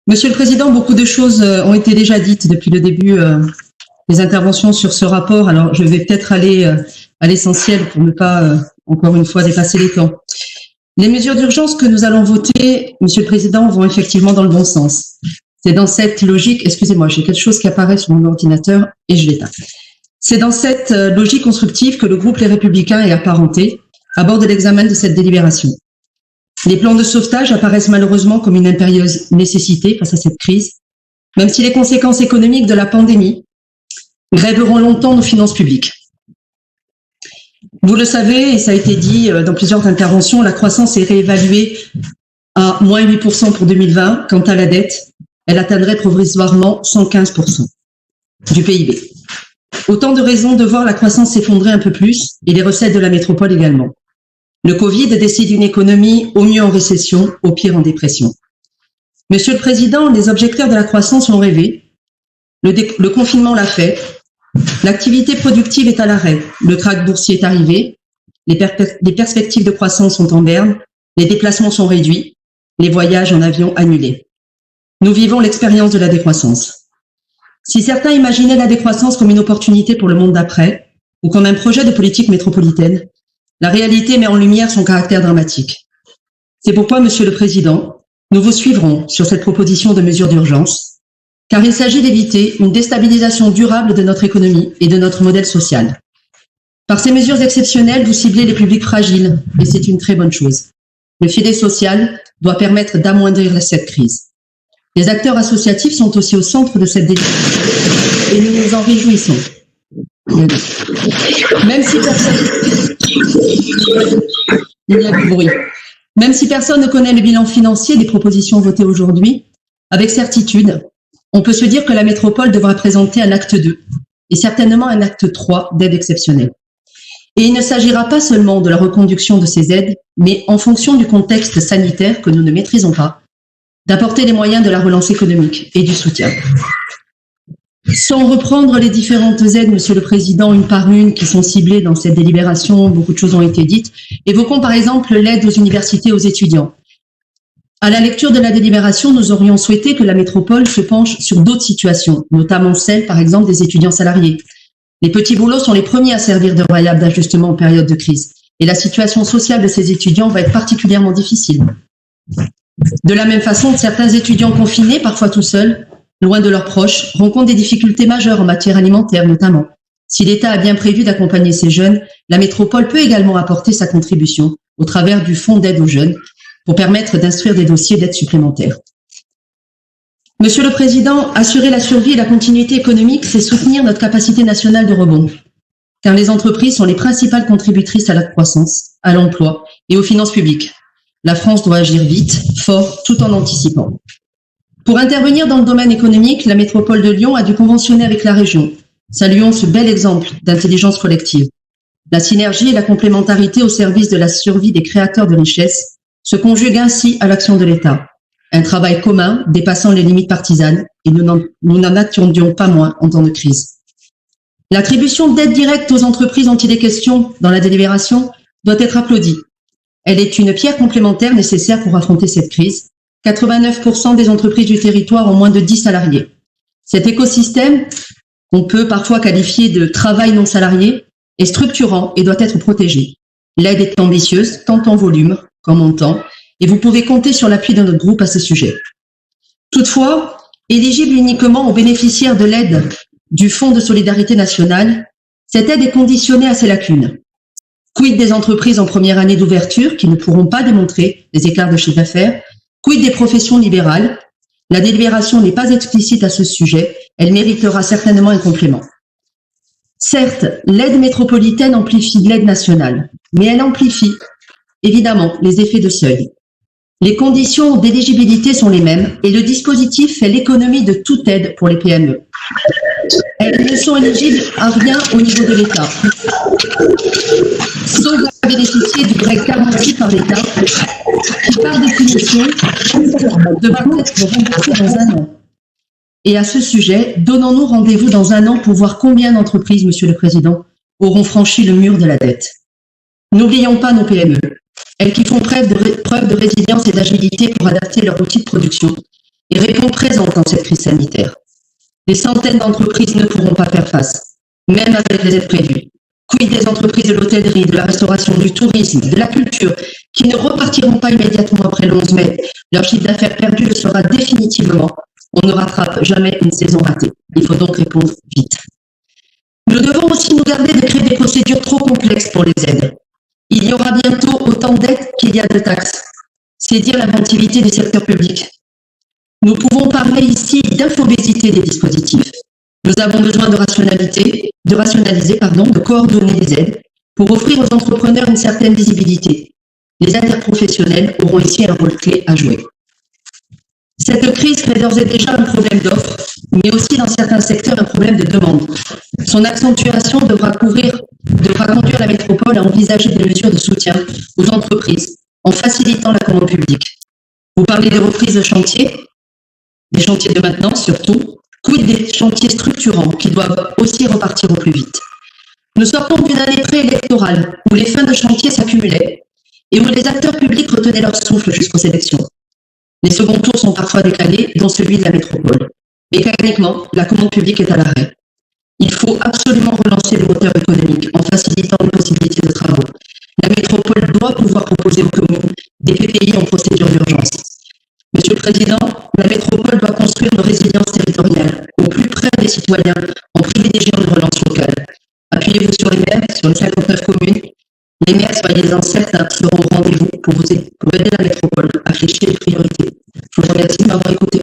Monsieur le Président, beaucoup de choses ont été déjà dites depuis le début des interventions sur ce rapport. Alors, je vais peut-être aller à l'essentiel pour ne pas, encore une fois, dépasser les temps. Les mesures d'urgence que nous allons voter, Monsieur le Président, vont effectivement dans le bon sens. C'est dans cette logique, excusez-moi, j'ai quelque chose qui apparaît sur mon ordinateur et je l'éteins. C'est dans cette logique constructive que le groupe Les Républicains est apparenté à bord de l'examen de cette délibération. Les plans de sauvetage apparaissent malheureusement comme une impérieuse nécessité face à cette crise, même si les conséquences économiques de la pandémie grèveront longtemps nos finances publiques. Vous le savez, et ça a été dit dans plusieurs interventions, la croissance est réévaluée à moins 8% pour 2020. Quant à la dette, elle atteindrait provisoirement 115% du PIB. Autant de raisons de voir la croissance s'effondrer un peu plus et les recettes de la métropole également. Le Covid décide une économie au mieux en récession, au pire en dépression. Monsieur le Président, les objecteurs de la croissance l'ont rêvé. Le confinement l'a fait. L'activité productive est à l'arrêt. Le krach boursier est arrivé. Les perspectives de croissance sont en berne. Les déplacements sont réduits. Les voyages en avion annulés. Nous vivons l'expérience de la décroissance. Si certains imaginaient la décroissance comme une opportunité pour le monde d'après ou comme un projet de politique métropolitaine, la réalité met en lumière son caractère dramatique. C'est pourquoi, Monsieur le Président, nous vous suivrons sur cette proposition de mesures d'urgence, car il s'agit d'éviter une déstabilisation durable de notre économie et de notre modèle social. Par ces mesures exceptionnelles, vous ciblez les publics fragiles, et c'est une très bonne chose. Le filet social doit permettre d'amoindrir cette crise. Les acteurs associatifs sont aussi au centre de cette délibération, et nous nous en réjouissons. Même si personne ne connaît le bilan financier des propositions votées aujourd'hui, avec certitude, on peut se dire que la métropole devra présenter un acte 2 et certainement un acte 3 d'aide exceptionnelle. Et il ne s'agira pas seulement de la reconduction de ces aides, mais en fonction du contexte sanitaire que nous ne maîtrisons pas, d'apporter les moyens de la relance économique et du soutien. Sans reprendre les différentes aides, Monsieur le Président, une par une, qui sont ciblées dans cette délibération, beaucoup de choses ont été dites. Évoquons par exemple l'aide aux universités et aux étudiants. À la lecture de la délibération, nous aurions souhaité que la métropole se penche sur d'autres situations, notamment celle, par exemple, des étudiants salariés. Les petits boulots sont les premiers à servir de variable d'ajustement en période de crise, et la situation sociale de ces étudiants va être particulièrement difficile. De la même façon, certains étudiants confinés, parfois tout seuls, loin de leurs proches, rencontrent des difficultés majeures en matière alimentaire notamment. Si l'État a bien prévu d'accompagner ces jeunes, la métropole peut également apporter sa contribution au travers du fonds d'aide aux jeunes pour permettre d'instruire des dossiers d'aide supplémentaires. Monsieur le Président, assurer la survie et la continuité économique, c'est soutenir notre capacité nationale de rebond, car les entreprises sont les principales contributrices à la croissance, à l'emploi et aux finances publiques. La France doit agir vite, fort, tout en anticipant. Pour intervenir dans le domaine économique, la métropole de Lyon a dû conventionner avec la région. Saluons ce bel exemple d'intelligence collective. La synergie et la complémentarité au service de la survie des créateurs de richesses se conjuguent ainsi à l'action de l'État. Un travail commun dépassant les limites partisanes, et nous n'en attendions pas moins en temps de crise. L'attribution d'aides directes aux entreprises dont il est question dans la délibération doit être applaudie. Elle est une pierre complémentaire nécessaire pour affronter cette crise. 89% des entreprises du territoire ont moins de 10 salariés. Cet écosystème, qu'on peut parfois qualifier de travail non salarié, est structurant et doit être protégé. L'aide est ambitieuse, tant en volume qu'en montant, et vous pouvez compter sur l'appui de notre groupe à ce sujet. Toutefois, éligible uniquement aux bénéficiaires de l'aide du Fonds de solidarité nationale, cette aide est conditionnée à ses lacunes. Quid des entreprises en première année d'ouverture qui ne pourront pas démontrer les écarts de chiffre d'affaires? Quid des professions libérales? La délibération n'est pas explicite à ce sujet, elle méritera certainement un complément. Certes, l'aide métropolitaine amplifie l'aide nationale, mais elle amplifie, évidemment, les effets de seuil. Les conditions d'éligibilité sont les mêmes et le dispositif fait l'économie de toute aide pour les PME. Elles ne sont éligibles à rien au niveau de l'État, sauf à bénéficier du prêt garanti par l'État, qui par définition devra être remboursé dans un an. Et à ce sujet, donnons-nous rendez-vous dans un an pour voir combien d'entreprises, Monsieur le Président, auront franchi le mur de la dette. N'oublions pas nos PME, elles qui font preuve de résilience et d'agilité pour adapter leur outil de production et répondre présente dans cette crise sanitaire. Des centaines d'entreprises ne pourront pas faire face, même avec les aides prévues. Quid des entreprises de l'hôtellerie, de la restauration, du tourisme, de la culture, qui ne repartiront pas immédiatement après le 11 mai. Leur chiffre d'affaires perdu le sera définitivement. On ne rattrape jamais une saison ratée. Il faut donc répondre vite. Nous devons aussi nous garder de créer des procédures trop complexes pour les aides. Il y aura bientôt autant d'aides qu'il y a de taxes. C'est dire l'inventivité du secteur public. Nous pouvons parler ici d'infobésité des dispositifs. Nous avons besoin de rationaliser, de coordonner les aides pour offrir aux entrepreneurs une certaine visibilité. Les interprofessionnels auront ici un rôle clé à jouer. Cette crise crée d'ores et déjà un problème d'offre, mais aussi dans certains secteurs un problème de demande. Son accentuation devra conduire la métropole à envisager des mesures de soutien aux entreprises en facilitant la commande publique. Vous parlez des reprises de chantier, des chantiers de maintenance surtout, quid des chantiers structurants qui doivent aussi repartir au plus vite. Nous sortons d'une année préélectorale où les fins de chantier s'accumulaient et où les acteurs publics retenaient leur souffle jusqu'aux élections. Les seconds tours sont parfois décalés, dont celui de la métropole. Mécaniquement, la commande publique est à l'arrêt. Il faut absolument relancer le moteur économique en facilitant les possibilités de travaux. La métropole doit pouvoir proposer aux communes des PPI en procédure d'urgence. Monsieur le Président, la métropole doit construire une résilience territoriale au plus près des citoyens en privilégiant une relance locale. Appuyez-vous sur les maires, sur les 59 communes. Les maires, soyez-en certains, seront au rendez-vous pour aider la métropole à flécher les priorités. Je vous remercie de m'avoir écouté.